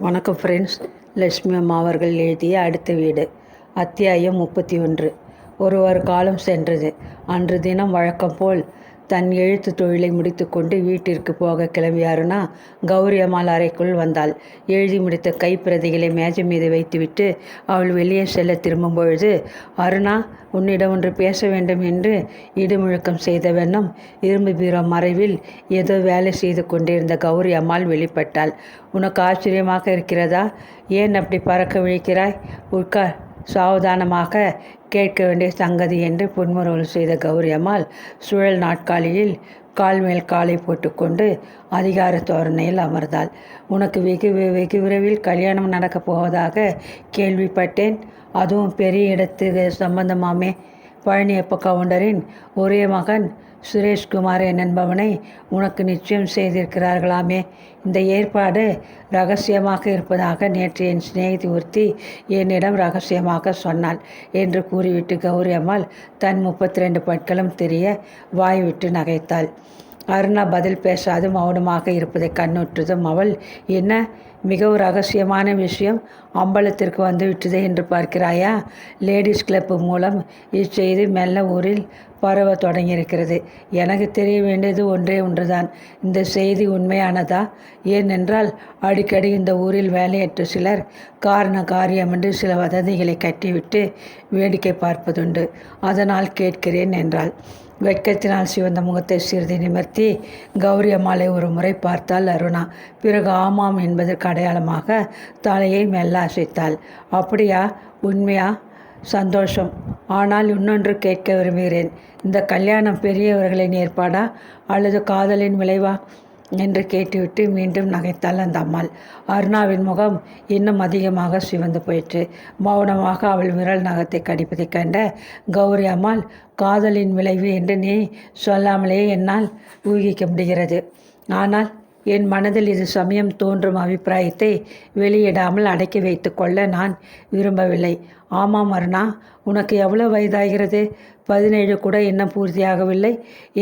வணக்கம் ஃப்ரெண்ட்ஸ். லட்சுமி அம்மா அவர்கள் எழுதிய அடுத்த வீடு, அத்தியாயம் 31. ஒரு காலம் சென்றது. அன்று தினம் வழக்கம் போல் தன் எழுத்து தொழிலை முடித்துக்கொண்டு வீட்டிற்கு போக கிளம்பியாருனா கௌரி அம்மாள் அறைக்குள் வந்தாள். எழுதி முடித்த கைப்பிரதிகளை மேஜை மீது வைத்துவிட்டு அவள் வெளியே செல்ல திரும்பும் பொழுது, அருணா, உன்னிடம் ஒன்று பேச வேண்டும் என்று இடுமுழக்கம் செய்த வண்ணம் இரும்பு பீரோ மறைவில் ஏதோ வேலை செய்து கொண்டிருந்த கௌரி அம்மாள் வெளிப்பட்டாள். உனக்கு ஆச்சரியமாக இருக்கிறதா? ஏன் அப்படி பறக்க விழிக்கிறாய்? உட்கார், சாவதானமாக கேட்க வேண்டிய சங்கதி என்று புன்முறுவல் செய்த கௌரி அம்மாள் சுழல் நாட்காலியில் கால் மேல் காலை போட்டுக்கொண்டு அதிகார தோரணையில் அமர்ந்தாள். உனக்கு வெகு விரைவில் கல்யாணம் நடக்கப் போவதாக கேள்விப்பட்டேன். அதுவும் பெரிய இடத்துக்கு சம்பந்தமாமே. பழனியப்ப கவுண்டரின் ஒரே மகன் சுரேஷ்குமார் என்பவனை உனக்கு நிச்சயம் செய்திருக்கிறார்களாமே. இந்த ஏற்பாடு இரகசியமாக இருப்பதாக நேற்று என் சிநேகிதி ஒருத்தி என்னிடம் இரகசியமாக சொன்னாள் என்று கூறிவிட்டு கௌரி அம்மாள் தன் 32 பற்களும் தெரிய வாய்விட்டு நகைத்தாள். அருணா பதில் பேசாது மௌனமாக இருப்பதை கண்ணுற்றதும் அவள், என்ன மிகவும் ரகசியமான விஷயம் அம்பலத்திற்கு வந்துவிட்டது என்று பார்க்கிறாயா? லேடிஸ் கிளப்பு மூலம் இச்செய்தி மெல்ல ஊரில் பரவ தொடங்கியிருக்கிறது. எனக்கு தெரிய வேண்டியது ஒன்றே ஒன்றுதான். இந்த செய்தி உண்மையானதா? ஏனென்றால் அடிக்கடி இந்த ஊரில் வேலையற்ற சிலர் காரியமின்றி சில வதந்திகளை கட்டிவிட்டு வேடிக்கை பார்ப்பதுண்டு. அதனால் கேட்கிறேன் என்றாள். வெட்கத்தினால் சிவந்த முகத்தை சிறிது நிமிர்த்தி கௌரி அம்மாளை ஒரு முறை பார்த்தாள் அருணா. பிறகு ஆமாம் என்பதற்கு அடையாளமாக தலையை மெல்ல அசைத்தாள். அப்படியா? உண்மையா? சந்தோஷம். ஆனால் இன்னொன்று கேட்க விரும்புகிறேன். இந்த கல்யாணம் பெரியவர்களின் ஏற்பாடா அல்லது காதலின் விளைவா என்று கேட்டுவிட்டு மீண்டும் நகைத்தாள் அந்த அம்மாள். அருணாவின் முகம் இன்னும் அதிகமாக சிவந்து போயிற்று. மௌனமாக அவள் விரல் நகத்தை கடிப்பதைக் கண்ட கௌரி அம்மாள், காதலின் விளைவு என்று நீ சொல்லாமலேயே என்னால் ஊகிக்க முடிகிறது. ஆனால் என் மனதில் இது சமயம் தோன்றும் அபிப்பிராயத்தை வெளியிடாமல் அடக்கி வைத்து கொள்ள நான் விரும்பவில்லை. ஆமாம் அருணா, உனக்கு எவ்வளவு வயதாகிறது? 17 கூட இன்னும் பூர்த்தியாகவில்லை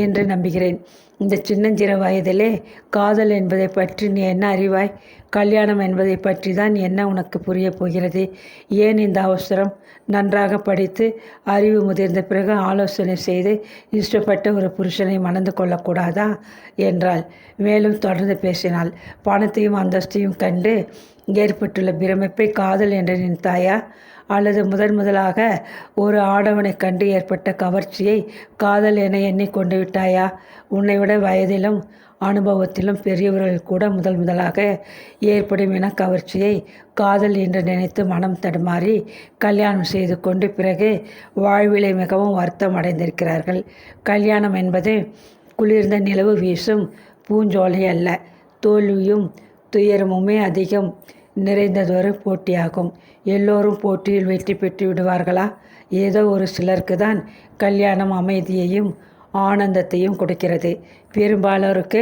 என்று நம்புகிறேன். இந்த சின்னஞ்சிற வயதிலே காதல் என்பதை பற்றி நீ என்ன அறிவாய்? கல்யாணம் என்பதை பற்றி தான் என்ன உனக்கு புரியப் போகிறது? ஏன் இந்த அவசரம்? நன்றாக படித்து அறிவு முதிர்ந்த பிறகு ஆலோசனை செய்து இஷ்டப்பட்ட ஒரு புருஷனை மணந்து கொள்ளக்கூடாதா என்றாள். மேலும் தொடர்ந்து பேசினாள். பணத்தையும் அந்தஸ்தையும் கண்டு ஏற்பட்டுள்ள பிரமிப்பை காதல் என்று நினைத்தாயா? அல்லது முதலாக ஒரு ஆடவனை கண்டு ஏற்பட்ட கவர்ச்சியை காதல் என எண்ணிக்கொண்டு விட்டாயா? உன்னை விட வயதிலும் அனுபவத்திலும் பெரியவர்கள் கூட முதலாக ஏற்படும் இன கவர்ச்சியை காதல் என்று நினைத்து மனம் தடுமாறி கல்யாணம் செய்து கொண்டு பிறகு வாழ்விலை மிகவும் வருத்தம் அடைந்திருக்கிறார்கள். கல்யாணம் என்பது குளிர்ந்த நிலவு வீசும் பூஞ்சோலை அல்ல. தோல்வியும் துயரமுமே அதிகம் நிறைந்ததொரு போட்டியாகும். எல்லோரும் போட்டியில் வெற்றி பெற்று விடுவார்களா? ஏதோ ஒரு சிலருக்கு தான் கல்யாணம் அமைதியையும் ஆனந்தத்தையும் கொடுக்கிறது. பெரும்பாலோருக்கு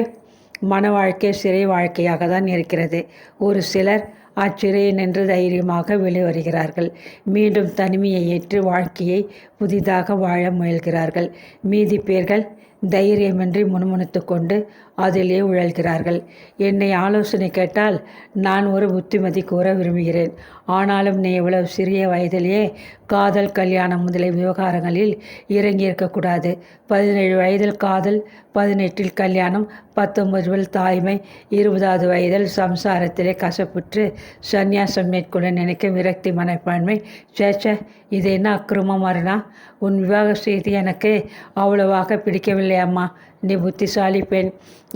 மன வாழ்க்கை சிறை வாழ்க்கையாக தான் இருக்கிறது. ஒரு சிலர் அச்சிறையை நின்று தைரியமாக வெளிவருகிறார்கள். மீண்டும் தனிமையை ஏற்று வாழ்க்கையை புதிதாக வாழ முயல்கிறார்கள். மீதி பேர்கள் தைரியமின்றி முணுமுணுத்து கொண்டு அதிலே உழல்கிறார்கள். என்னை ஆலோசனை கேட்டால் நான் ஒரு புத்திமதி கூற விரும்புகிறேன். ஆனாலும் நீ இவ்வளவு சிறிய வயதிலேயே காதல், கல்யாணம் முதலிய விவகாரங்களில் இறங்கியிருக்கக்கூடாது. 17 வயதில் காதல், 18 கல்யாணம், 19 தாய்மை, 20வது வயதில் சம்சாரத்திலே கசப்புற்று சந்நியாசம் மேற்கொள்ள நினைக்கும் விரக்தி மனப்பான்மை. சேச்ச, இது என்ன அக்கிரமம் அருணா? உன் விவாக செய்தி எனக்கு அவ்வளவாக பிடிக்கவில்லை அம்மா. நீ புத்திசாலி பெண்.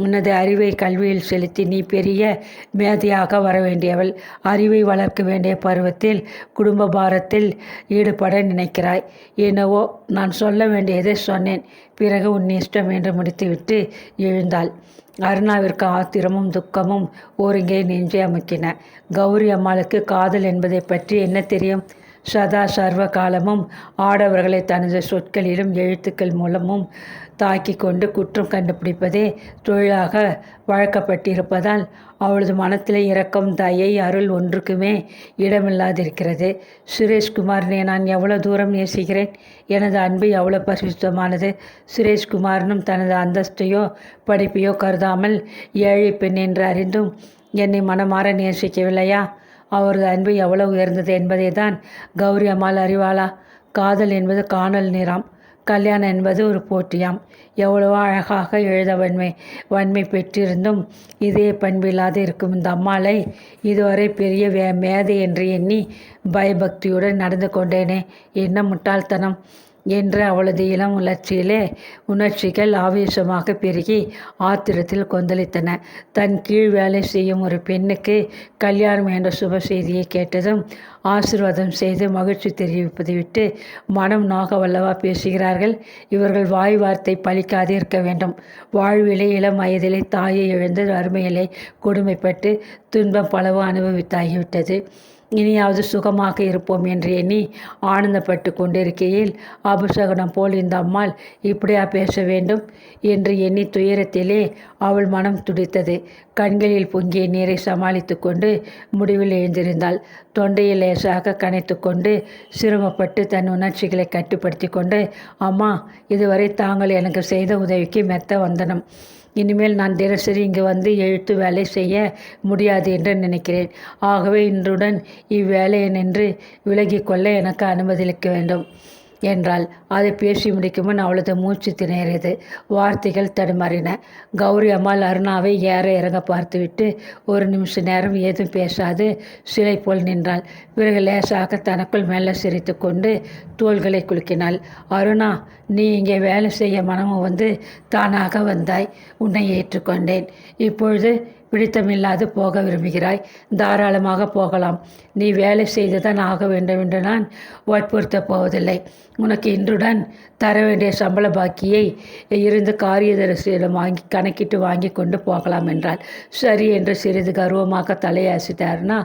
உனது அறிவை கல்வியில் செலுத்தி நீ பெரிய மேதையாக வர வேண்டியவள். அறிவை வளர்க்க வேண்டிய பருவத்தில் குடும்ப பாரத்தில் ஈடுபட நினைக்கிறாய். என்னவோ நான் சொல்ல வேண்டியதை சொன்னேன். பிறகு உன் இஷ்டம் என்று முடித்துவிட்டு எழுந்தாள். அருணாவிற்கு ஆத்திரமும் துக்கமும் ஒருங்கே நெஞ்சை அமுக்கின. கௌரி அம்மாளுக்கு காதல் என்பதை பற்றி என்ன தெரியும்? சதா சர்வ காலமும் ஆடவர்களை தனது சொற்களிலும் எழுத்துக்கள் மூலமும் தாக்கி கொண்டு குற்றம் கண்டுபிடிப்பதே தொழிலாக வழக்கப்பட்டிருப்பதால் அவளது மனத்திலே இரக்கம், தயை, அருள் ஒன்றுக்குமே இடமில்லாதிருக்கிறது. சுரேஷ்குமாரனை நான் எவ்வளோ தூரம் நேசிக்கிறேன். எனது அன்பு எவ்வளோ பரிசுத்தமானது. சுரேஷ்குமாரனும் தனது அந்தஸ்தையோ படிப்பையோ கருதாமல் ஏழை பெண் என்று அறிந்தும் என்னை மனமாற நேசிக்கவில்லையா? அவரது அன்பு எவ்வளவு உயர்ந்தது என்பதை தான் கௌரி அம்மாள் அறிவாளா? காதல் என்பது காணல் நிறம், கல்யாணம் என்பது ஒரு போட்டியாம். எவ்வளவோ அழகாக எழுத வன்மை பெற்றிருந்தும் இதே பண்பில்லாது இருக்கும் இந்த அம்மாளை இதுவரை பெரிய மேதை என்று எண்ணி பயபக்தியுடன் நடந்து கொண்டேனே, என்ன முட்டாள்தனம் என்று அவளது இளம் உணர்ச்சிகள் ஆவேசமாக பெருகி ஆத்திரத்தில் கொந்தளித்தன. தன் கீழ் வேலை செய்யும் ஒரு பெண்ணுக்கு கல்யாணம் என்ற சுப செய்தியை கேட்டதும் ஆசீர்வாதம் செய்து மகிழ்ச்சி தெரிவிப்பதை விட்டு மனம் நோக வல்லவா பேசுகிறார்கள். இவர்கள் வாய் வார்த்தை பழிக்காது இருக்க வேண்டும். வாழ்விலே இளம் வயதிலே தாயை இழந்து அருமையிலே கொடுமைப்பட்டு துன்பம் பலவு அனுபவித்தாகிவிட்டது. இனியாவது சுகமாக இருப்போம் என்று எண்ணி ஆனந்தப்பட்டு கொண்டிருக்கையில் அபசகனம் போல் இந்த அம்மாள் இப்படியா பேச வேண்டும் என்று எண்ணி துயரத்திலே அவள் மனம் துடித்தது. கண்களில் பொங்கிய நீரை சமாளித்து கொண்டு முடிவில் எழுந்திருந்தாள். தொண்டையில் லேசாக கனைத்து கொண்டு சிரமப்பட்டு தன் உணர்ச்சிகளை கட்டுப்படுத்தி கொண்டு, அம்மா, இதுவரை தாங்கள் எனக்கு செய்த உதவிக்கு மெத்த வந்தனம். இனிமேல் நான் தினசரி இங்கு வந்து எழுத்து வேலை செய்ய முடியாது என்று நினைக்கிறேன். ஆகவே இன்றுடன் இவ்வேலையை நின்று விலகிக்கொள்ள எனக்கு அனுமதியளிக்க வேண்டும் என்றாள். அதை பேசி முடிக்கும் முன் அவளது மூச்சு திணறியது. வார்த்தைகள் தடுமாறின. கௌரி அம்மாள் அருணாவை ஏற இறங்க பார்த்துவிட்டு ஒரு நிமிஷ நேரம் ஏதும் பேசாது சிலை போல் நின்றாள். பிறகு லேசாக தனக்குள் மெல்ல சிரித்து கொண்டு தோள்களை குலுக்கினாள். அருணா, நீ இங்கே வேலை செய்ய மனமும் வந்து தானாக வந்தாய். உன்னை ஏற்றுக்கொண்டேன். இப்பொழுது பிடித்தமில்லாது போக விரும்புகிறாய். தாராளமாக போகலாம். நீ வேலை செய்துதான் ஆக வேண்டும் என்று நான் வற்புறுத்தப் போவதில்லை. உனக்கு இன்றுடன் தர வேண்டிய சம்பள பாக்கியை இருந்து காரியதரிசியிடம் கணக்கிட்டு வாங்கி கொண்டு போகலாம் என்றாள். சரி என்று சிறிது கர்வமாக தலையசித்தார்னா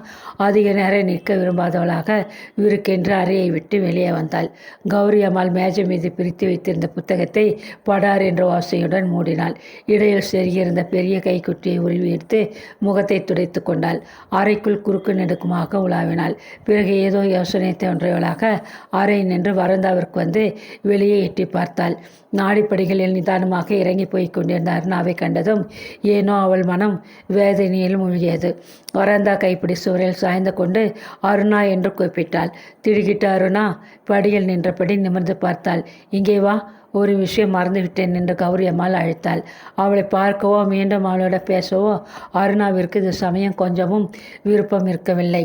அதிக நேரம் நிற்க விரும்பாதவளாக விருக்கென்று அறையை விட்டு வெளியே வந்தாள். கௌரி அம்மாள் மேஜை மீது பிரித்து வைத்திருந்த புத்தகத்தை படார் என்ற ஓசையுடன் மூடினாள். இடையில் செருகியிருந்த பெரிய கைக்குட்டியை உருவி எடுத்து முகத்தை துடைத்து கொண்டாள். அறைக்குள் குறுக்கு நெடுக்குமாக உலாவினாள். பிறகு ஏதோ யோசனை தோன்றியவளாக அறை நின்று வரந்தாவிற்கு வந்து வெளியே எட்டி பார்த்தாள். நாடிப்படிகளில் நிதானமாக இறங்கி போய்க் கொண்டிருந்த அருணாவை கண்டதும் ஏனோ அவள் மனம் வேதனையில் மூழ்கியது. வரந்தா கைப்பிடி சுவரில் சாய்ந்து கொண்டு அருணா என்று கூப்பிட்டாள். திடுக்கிட்ட அருணா படியில் நின்றபடி நிமிர்ந்து பார்த்தாள். இங்கே வா, ஒரு விஷயம் மறந்துவிட்டேன் என்று கௌரி அம்மாள் அழைத்தாள். அவளை பார்க்கவோ மீண்டும் அவளோட பேசவோ அருணாவிற்கு இது சமயம் கொஞ்சமும் விருப்பம் இருக்கவில்லை.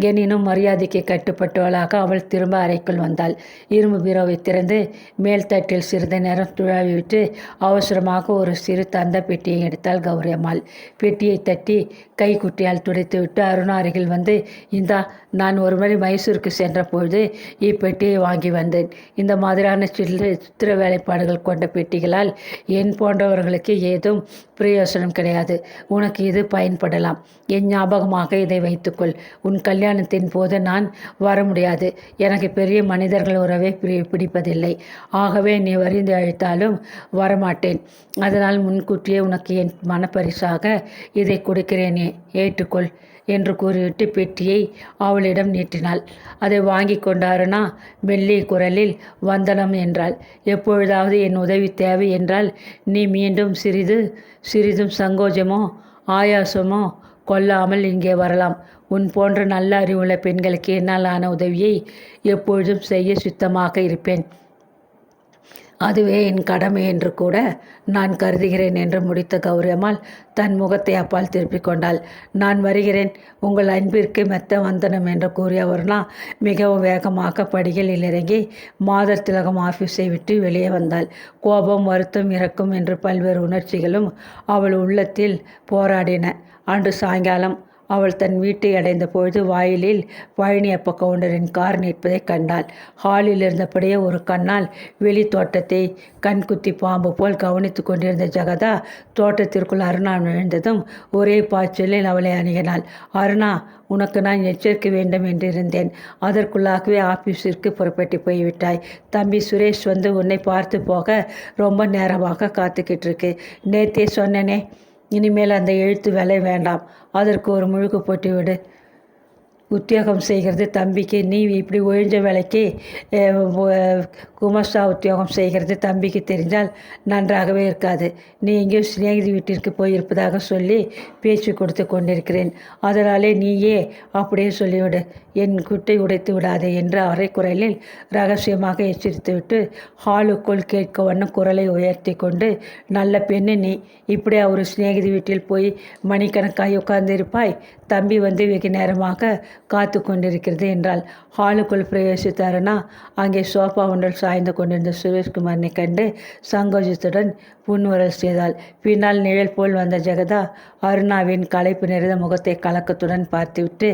எனினும் மரியாதைக்கு கட்டுப்பட்டவளாக அவள் திரும்ப அறைக்குள் வந்தாள். இரும்பு பீரோவை திறந்து மேல் தட்டில் சிறிது நேரம் துழாவிவிட்டு அவசரமாக ஒரு சிறு தந்த பெட்டியை எடுத்தாள் கௌரி அம்மாள். பெட்டியை தட்டி கைக்குட்டியால் துடைத்துவிட்டு அருணா அருகில் வந்து, இந்தா, நான் ஒருமுறை மைசூருக்கு சென்ற பொழுது இப்பெட்டியை வாங்கி வந்தேன். இந்த மாதிரியான சித்திர வேலைப்பாடுகள் கொண்ட பெட்டிகளால் என் போன்றவர்களுக்கு ஏதும் பிரயோசனம் கிடையாது. உனக்கு இது பயன்படலாம். என் ஞாபகமாக இதை வைத்துக்கொள். உன் கல்யாணத்தின் போது நான் வர முடியாது. எனக்கு பெரிய மனிதர்கள் உறவை பிடிப்பதில்லை. ஆகவே நீ வரிந்து அழைத்தாலும் வரமாட்டேன். அதனால் முன்கூட்டியே உனக்கு என் மனப்பரிசாக இதை கொடுக்கிறேனே, ஏற்றுக்கொள் என்று கூறிவிட்டு பெட்டியை அவளிடம் நீட்டினாள். அதை வாங்கி கொண்டாருனா மெல்லிய குரலில் வந்தனம் என்றாள். எப்பொழுதாவது என் உதவி தேவை என்றால் நீ மீண்டும் சிறிதும் சங்கோஜமோ ஆயாசமோ கொள்ளாமல் இங்கே வரலாம். உன் போன்ற நல்ல அறிவுள்ள பெண்களுக்கு என்னால் ஆன உதவியை எப்பொழுதும் செய்ய சித்தமாக இருப்பேன். அதுவே என் கடமை என்று கூட நான் கருதுகிறேன் என்று முடித்த கௌரி அம்மாள் தன் முகத்தை அப்பால் திருப்பிக் கொண்டாள். நான் வருகிறேன். உங்கள் அன்பிற்கு மெத்த வந்தனம் என்று கூறிய அருணா மிகவும் வேகமாக படிகளில் இறங்கி மாதர் திலகம் ஆஃபீஸை விட்டு வெளியே வந்தாள். கோபம், வருத்தம், இரக்கம் என்று பல்வேறு உணர்ச்சிகளும் அவள் உள்ளத்தில் போராடின. அன்று சாயங்காலம் அவள் தன் வீட்டை அடைந்த பொழுது வாயிலில் பழனியப்ப கவுண்டரின் கார் நிற்பதை கண்டாள். ஹாலில் இருந்தபடியே ஒரு கண்ணால் வெளி தோட்டத்தை கண்குத்தி பாம்பு போல் கவனித்து கொண்டிருந்த ஜெகதா தோட்டத்திற்குள் அருணா நுழைந்ததும் ஒரே பாய்ச்சலில் அவளை அணுகினாள். அருணா, உனக்கு நான் எச்சரிக்க வேண்டும் என்றிருந்தேன். அதற்குள்ளாகவே ஆஃபீஸிற்கு புறப்பட்டு போய்விட்டாய். தம்பி சுரேஷ் வந்து உன்னை பார்த்து போக ரொம்ப நேரமாக காத்துக்கிட்டு இருக்கு. நேத்தே சொன்னனே, இனிமேல் அந்த எழுத்து வேலை வேண்டாம். அதற்கு ஒரு முழுக்கு போட்டு விடு. உத்தியோகம் செய்கிறது தம்பிக்கு. நீ இப்படி ஒழிஞ்ச வேலைக்கு குமஸ்தா உத்தியோகம் செய்கிறது தம்பிக்கு தெரிஞ்சால் நன்றாகவே இருக்காது. நீ எங்கேயோ சிநேகிதி வீட்டிற்கு போயிருப்பதாக சொல்லி பேச்சு கொடுத்து கொண்டிருக்கிறேன். அதனாலே நீயே அப்படியே சொல்லிவிடு, என் குட்டை உடைத்து விடாதே என்று அரை குரலில் ரகசியமாக எச்சரித்துவிட்டு ஹாலுக்குள் கேட்க வண்ணம் குரலை உயர்த்தி கொண்டு, நல்ல பெண்ணு நீ, இப்படியா ஒரு சிநேகிதி வீட்டில் போய் மணிக்கணக்காய் உட்கார்ந்திருப்பாய்? தம்பி வந்து வெகு நேரமாக காத்து கொண்டிருக்கிறது என்றாள். ஹாலுக்குள் பிரவேசித்தாருனா அங்கே சோஃபா ஒன்றில் சாய்ந்து கொண்டிருந்த சுரேஷ்குமாரனை கண்டு சங்கோஜத்துடன் புன்முறல் செய்தாள். பின்னால் நிழல் போல் வந்த ஜெகதா அருணாவின் களைப்பு நிறைந்த முகத்தை கலக்கத்துடன் பார்த்துவிட்டு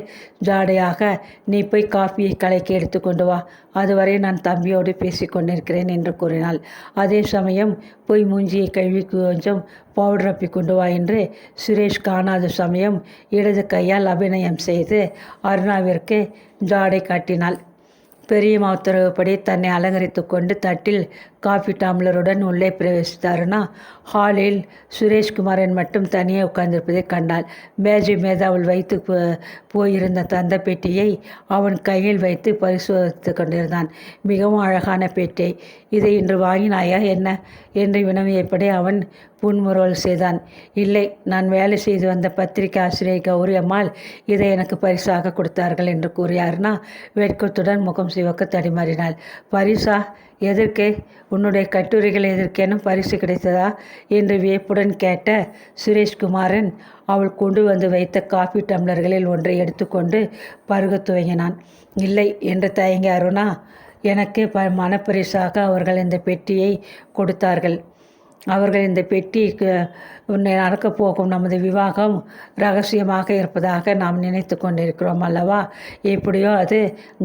ஜாடையாக, நீ போய் காஃபியை கலக்கி எடுத்து கொண்டு வா, அதுவரை நான் தம்பியோடு பேசி கொண்டிருக்கிறேன் என்று கூறினாள். அதே சமயம் போய் மூஞ்சியை கழுவி கொஞ்சம் பவுடர் அப்பி கொண்டு வா என்று சுரேஷ் காணாத சமயம் இடது கையால் அபிநயம் செய்து அருணாவிற்கு ஜாடை காட்டினாள். பெரியம்மா உத்தரவுப்படி தன்னை அலங்கரித்து கொண்டு தட்டில் காஃபி டம்ளருடன் உள்ளே பிரவேசித்தாருனா ஹாலில் சுரேஷ்குமாரன் மட்டும் தனியே உட்கார்ந்திருப்பதை கண்டாள். மேஜை மேத அவள் வைத்து போயிருந்த தந்த பெட்டியை அவன் கையில் வைத்து பரிசோதித்து கொண்டிருந்தான். மிகவும் அழகான பெட்டி. இதை இன்று வாங்கினாயா என்ன என்று வினவியபடி அவன் புன்முறுவல் செய்தான். இல்லை, நான் வேலை செய்து வந்த பத்திரிகை ஆசிரியர் கௌரி அம்மாள் இதை எனக்கு பரிசாக கொடுத்தார்கள் என்று கூறியார்னா வெட்கத்துடன் முகம் சிவக்க தடிமாறினாள். பரிசா? எதற்கு? உன்னுடைய கட்டுரைகள் எதற்கேனும் பரிசு கிடைத்ததா என்று வியப்புடன் கேட்ட சுரேஷ்குமாரன் அவள் கொண்டு வந்து வைத்த காஃபி டம்ளர்களில் ஒன்றை எடுத்துக்கொண்டு பருக துவங்கினான். இல்லை என்று தயங்கி அருணா, எனக்கு மனப்பரிசாக அவர்கள் இந்த பெட்டியை கொடுத்தார்கள். அவர்கள் இந்த பெட்டிக்கு நடக்கப் போகும் நமது விவாகம் ரகசியமாக இருப்பதாக நாம் நினைத்து கொண்டிருக்கிறோம் அல்லவா? எப்படியோ அது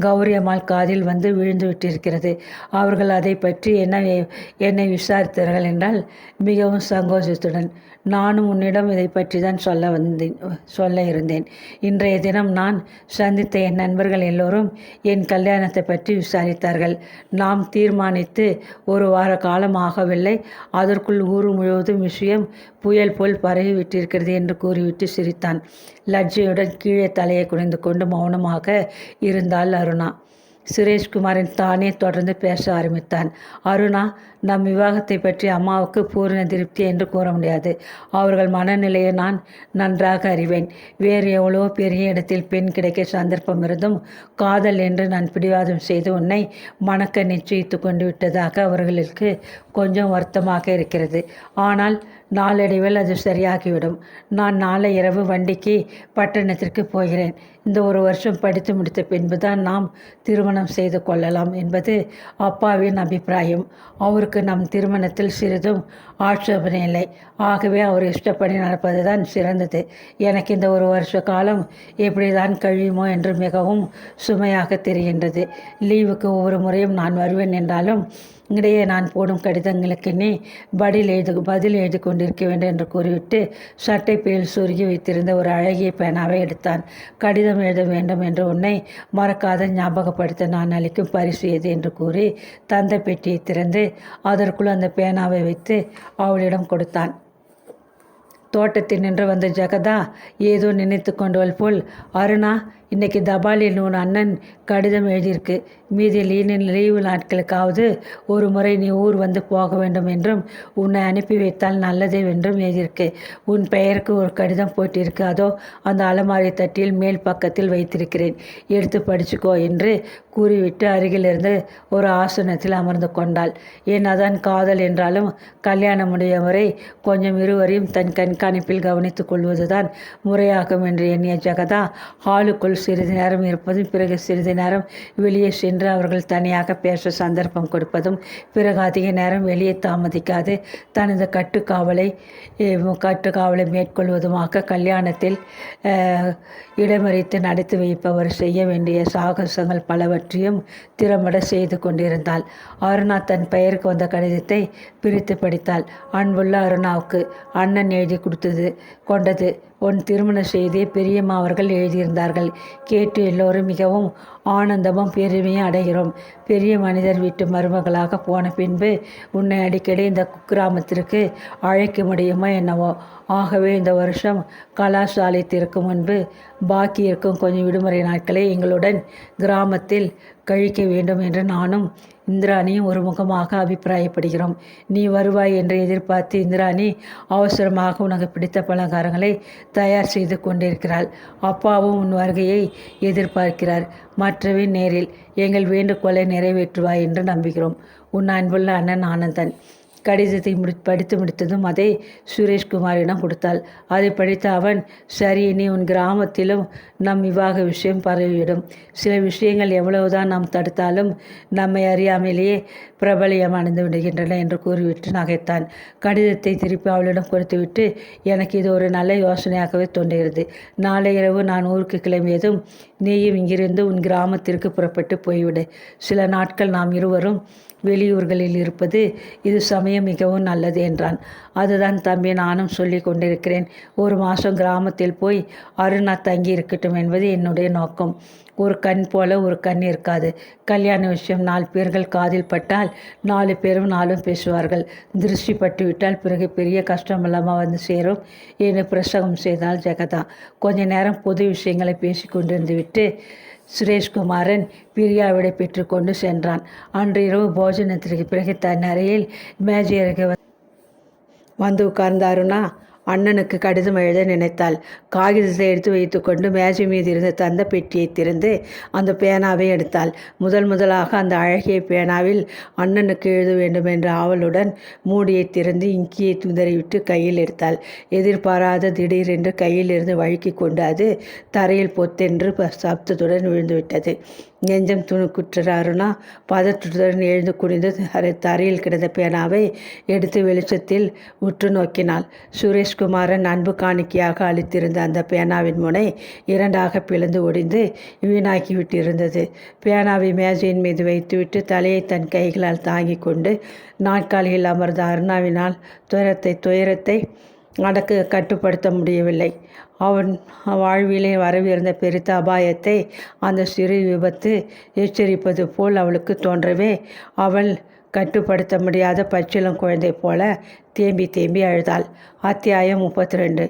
கௌரி அம்மாள் காதில் வந்து விழுந்து விட்டிருக்கிறது. அவர்கள் அதை பற்றி என்னை விசாரித்தார்கள் என்றால் மிகவும் சங்கோஜத்துடன், நானும் உன்னிடம் இதை பற்றி தான் சொல்ல இருந்தேன். இன்றைய தினம் நான் சந்தித்த என் நண்பர்கள் எல்லோரும் என் கல்யாணத்தை பற்றி விசாரித்தார்கள். நாம் தீர்மானித்து ஒரு வார காலம் ஆகவில்லை, அதற்குள் ஊர் முழுவதும் விஷயம் புயல் போல் பரவி விட்டிருக்கிறது என்று கூறிவிட்டு சிரித்தான். லஜ்ஜையுடன் கீழே தலையை குனிந்து கொண்டு மௌனமாக இருந்தாள் அருணா. சுரேஷ்குமாரன் தானே தொடர்ந்து பேச ஆரம்பித்தான். அருணா, நம் விவாகத்தை பற்றி அம்மாவுக்கு பூரண திருப்தி என்று கூற முடியாது. அவர்கள் மனநிலையை நான் நன்றாக அறிவேன். வேறு எவ்வளோ பெரிய இடத்தில் பெண் கிடைக்க சந்தர்ப்பம் இருந்தும் காதல் என்று நான் பிடிவாதம் செய்து உன்னை மணக்க நிச்சயித்து கொண்டு விட்டதாக அவர்களுக்கு கொஞ்சம் வருத்தமாக இருக்கிறது. ஆனால் நாளடைவில் அது சரியாகிவிடும். நான் நாளை இரவு வண்டிக்கு பட்டணத்திற்கு போகிறேன். இந்த ஒரு வருஷம் படித்து முடித்த பின்புதான் நாம் திருமணம் செய்து கொள்ளலாம் என்பது அப்பாவின் அபிப்பிராயம். அவருக்கு நம் திருமணத்தில் சிறிதும் ஆட்சேபனை இல்லை. ஆகவே அவர் இஷ்டப்படி நடப்பது தான் சிறந்தது. எனக்கு இந்த ஒரு வருஷ காலம் எப்படி தான் கழியுமோ என்று மிகவும் சுமையாக தெரிகின்றது. லீவுக்கு ஒவ்வொரு முறையும் நான் வருவேன் என்றாலும் இடையே நான் போடும் கடிதங்களுக்கு நீ பதில் எழுதி கொண்டிருக்க வேண்டும் என்று கூறிவிட்டு சட்டை பேல் சொருகி வைத்திருந்த ஒரு அழகிய பேனாவை எடுத்தான். கடிதம் எழுத வேண்டும் என்று உன்னை மறக்காத ஞாபகப்படுத்த நான் அளிக்கும் பரிசு எது என்று கூறி தந்த பெட்டியை திறந்து அதற்குள் அந்த பேனாவை வைத்து அவளிடம் கொடுத்தான். தோட்டத்தில் நின்று வந்த ஜெகதா ஏதோ நினைத்து கொண்டவள் போல், அருணா, இன்றைக்கி தபாலில் உன் அண்ணன் கடிதம் எழுதியிருக்கு. மீதி லீவு நாட்களுக்காவது ஒரு முறை நீ ஊர் வந்து போக வேண்டும் என்றும் உன்னை அனுப்பி வைத்தால் நல்லதே என்றும் எழுதியிருக்கு. உன் பெயருக்கு ஒரு கடிதம் போட்டிருக்கு. அதோ அந்த அலமாரி தட்டில் மேல் பக்கத்தில் வைத்திருக்கிறேன், எடுத்து படிச்சுக்கோ என்று கூறிவிட்டு அருகிலிருந்து ஒரு ஆசனத்தில் அமர்ந்து கொண்டாள். ஏன்னாதான் காதல் என்றாலும் கல்யாணம் முடியும் வரை கொஞ்சம் இருவரையும் தன் கண்காணிப்பில் கவனித்துக் கொள்வதுதான் முறையாகும் என்று எண்ணிய ஜெகதா ஹாலுக்குள் சிறிது நேரம் இருப்பதும் பிறகு சிறிது நேரம் வெளியே சென்று அவர்கள் தனியாக பேச சந்தர்ப்பம் கொடுப்பதும் பிறகு அதிக நேரம் வெளியே தாமதிக்காது தனது கட்டுக்காவலை மேற்கொள்வதுமாக கல்யாணத்தில் இடமறித்து நடத்தி வைப்பவர் செய்ய வேண்டிய சாகசங்கள் பலவற்றையும் திறம்பட செய்து கொண்டிருந்தாள். அருணா தன் பெயருக்கு வந்த கடிதத்தை பிரித்து படித்தாள். அன்புள்ள அருணாவுக்கு அண்ணன் எழுதி கொண்டது. உன் திருமண செய்தியை பெரியம்மா அவர்கள் எழுதியிருந்தார்கள். கேட்டு எல்லோரும் மிகவும் ஆனந்தமும் பெருமையும் அடைகிறோம். பெரிய மனிதர் வீட்டு மருமகளாக போன பின்பு உன்னை அடிக்கடி இந்த குக்கிராமத்திற்கு அழைக்க முடியுமா என்னவோ. ஆகவே இந்த வருஷம் கலாசாலயத்திற்கு முன்பு பாக்கி இருக்கும் கொஞ்சம் விடுமுறை நாட்களை எங்களுடன் கிராமத்தில் கழிக்க வேண்டும் என்று நானும் இந்திராணியும் ஒரு முகமாக அபிப்பிராயப்படுகிறோம். நீ வருவாய் என்று எதிர்பார்த்து இந்திராணி அவசரமாக உனக்கு பிடித்த பலகாரங்களை தயார் செய்து கொண்டிருக்கிறாள். அப்பாவும் உன் வருகையை எதிர்பார்க்கிறார். மற்றவை நேரில் எங்கள் வேண்டுகோளை நிறைவேற்றுவாய் என்று நம்புகிறோம். உன் அன்புள்ள அண்ணன் ஆனந்தன். கடிதத்தை படித்து முடித்ததும் அதை சுரேஷ்குமாரிடம் கொடுத்தாள். அதை படித்த அவன், சரி, நீ உன் கிராமத்திலும் நம் விவாக விஷயம் பரவிவிடும். சில விஷயங்கள் எவ்வளவுதான் நாம் தடுத்தாலும் நம்மை அறியாமலேயே பிரபலியம் அடைந்து விடுகின்றன என்று கூறிவிட்டு நகைத்தான். கடிதத்தை திருப்பி அவளிடம் கொடுத்துவிட்டு, எனக்கு இது ஒரு நல்ல யோசனையாகவே தோன்றுகிறது. நாளை இரவு நான் ஊருக்கு கிளம்பியதும் நீயும் இங்கிருந்து உன் கிராமத்திற்கு புறப்பட்டு போய்விடு. சில நாட்கள் நாம் இருவரும் வெளியூர்களில் இருப்பது இது சமயம் மிகவும் நல்லது என்றான். அதுதான் தம்பி, நானும் சொல்லி கொண்டிருக்கிறேன். ஒரு மாதம் கிராமத்தில் போய் அருணா தங்கி இருக்கட்டும் என்பது என்னுடைய நோக்கம். ஒரு கண் போல ஒரு கண் இருக்காது. கல்யாண விஷயம் 4 பேர்கள் காதில் பட்டால் 4 பேரும் 4 பேசுவார்கள். திருஷ்டி பட்டுவிட்டால் பிறகு பெரிய கஷ்டமெல்லாமா வந்து சேரும் என்று பிரசங்கம் செய்தால் ஜெகதா. கொஞ்ச நேரம் பொது விஷயங்களை பேசி கொண்டிருந்து விட்டு சுரேஷ்குமாரன் பிரியாவிடை பெற்றுக்கொண்டு சென்றான். அன்று இரவு போஜனத்திற்கு பிறகு தன் அறையில் மேஜை அருகே வந்து உட்கார்ந்த அருணா அண்ணனுக்கு கடிதம் எழுத நினைத்தாள். காகிதத்தை எடுத்து வைத்துக்கொண்டு மேஜை மீது இருந்த தந்த பெட்டியை திறந்து அந்த பேனாவை எடுத்தாள். முதலாக அந்த அழகிய பேனாவில் அண்ணனுக்கு எழுத வேண்டும் என்ற ஆவலுடன் மூடியை திறந்து இங்கியை துதறிவிட்டு கையில் எடுத்தாள். எதிர்பாராத திடீரென்று கையில் இருந்து வழுக்கி கொண்டு அது தரையில் பொத்தென்று சப்தத்துடன் விழுந்துவிட்டது. நெஞ்சம் துணுக்குற்ற அருணா பதற்றத்துடன் எழுந்து குனிந்து தரையில் கிடந்த பேனாவை எடுத்து வெளிச்சத்தில் உற்று நோக்கினாள். சுரேஷ்குமாரன் அன்பு காணிக்கையாக அளித்திருந்த அந்த பேனாவின் முனை 2ஆக பிளந்து ஒடிந்து வீணாக்கிவிட்டிருந்தது. பேனாவை மேஜையின் மீது வைத்துவிட்டு தலையை தன் கைகளால் தாங்கி கொண்டு நாற்காலியில் அமர்ந்த அருணாவினால் துயரத்தை கட்டுப்படுத்த முடியவில்லை. அவன் வாழ்விலே வரவிருந்த பெருத்த அபாயத்தை அந்த சிறு விபத்து எச்சரிப்பது போல் அவளுக்கு தோன்றவே அவள் கட்டுப்படுத்த முடியாத பச்சிளம் குழந்தை போல தேம்பி அழுதாள். அத்தியாயம் 32.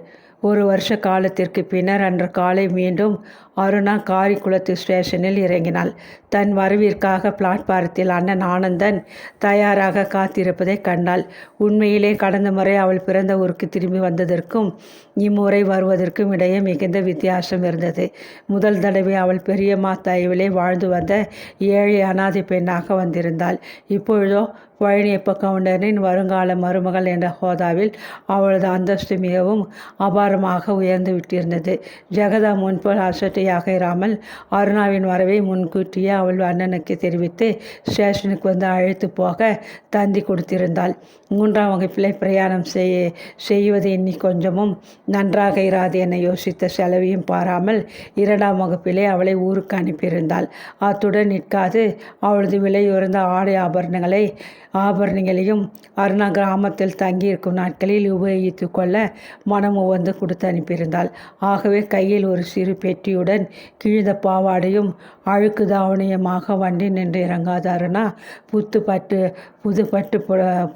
1 வருஷ காலத்திற்கு பின்னர் அன்று காலை மீண்டும் அருணா காரிக்குளத்து ஸ்டேஷனில் இறங்கினாள். தன் வரவிற்காக பிளாட்பாரத்தில் அண்ணன் ஆனந்தன் தயாராக காத்திருப்பதை கண்டாள். உண்மையிலே கடந்த முறை அவள் பிறந்த ஊருக்கு திரும்பி வந்ததற்கும் இம்முறை வருவதற்கும் இடையே மிகுந்த வித்தியாசம் இருந்தது. முதல் தடவை அவள் பெரியம்மா தயவிலே வாழ்ந்து வந்த ஏழை அனாதை பெண்ணாக வந்திருந்தாள். இப்பொழுதோ பழனியப்ப கவுண்டரின் வருங்கால மருமகள் என்ற ஹோதாவில் அவளது அந்தஸ்து மிகவும் அபாரமாக உயர்ந்து விட்டிருந்தது. ஜெகதா முன்போல் அசட்டையாக இராமல் அருணாவின் வரவை முன்கூட்டியே அவள் அண்ணனுக்கு தெரிவித்து ஸ்டேஷனுக்கு வந்து அழைத்து போக தந்தி கொடுத்திருந்தாள். 3ஆம் வகுப்பிலே பிரயாணம் செய்வது எண்ணி கொஞ்சமும் நன்றாக இராது என யோசித்த செலவையும் பாராமல் 2ஆம் வகுப்பிலே அவளை ஊருக்கு அனுப்பியிருந்தாள். அத்துடன் நிற்காது அவளது விலையுறந்த ஆடை ஆபரணங்களையும் அருணா கிராமத்தில் தங்கியிருக்கும் நாட்களில் உபயோகித்து கொள்ள மனம் உவந்து கொடுத்து அனுப்பியிருந்தாள். ஆகவே கையில் ஒரு சிறு பெட்டியுடன் கிழிந்த பாவாடையும் அழுக்கு தாவணியமாக வண்டி நின்று இறங்காத அருணா புது பட்டு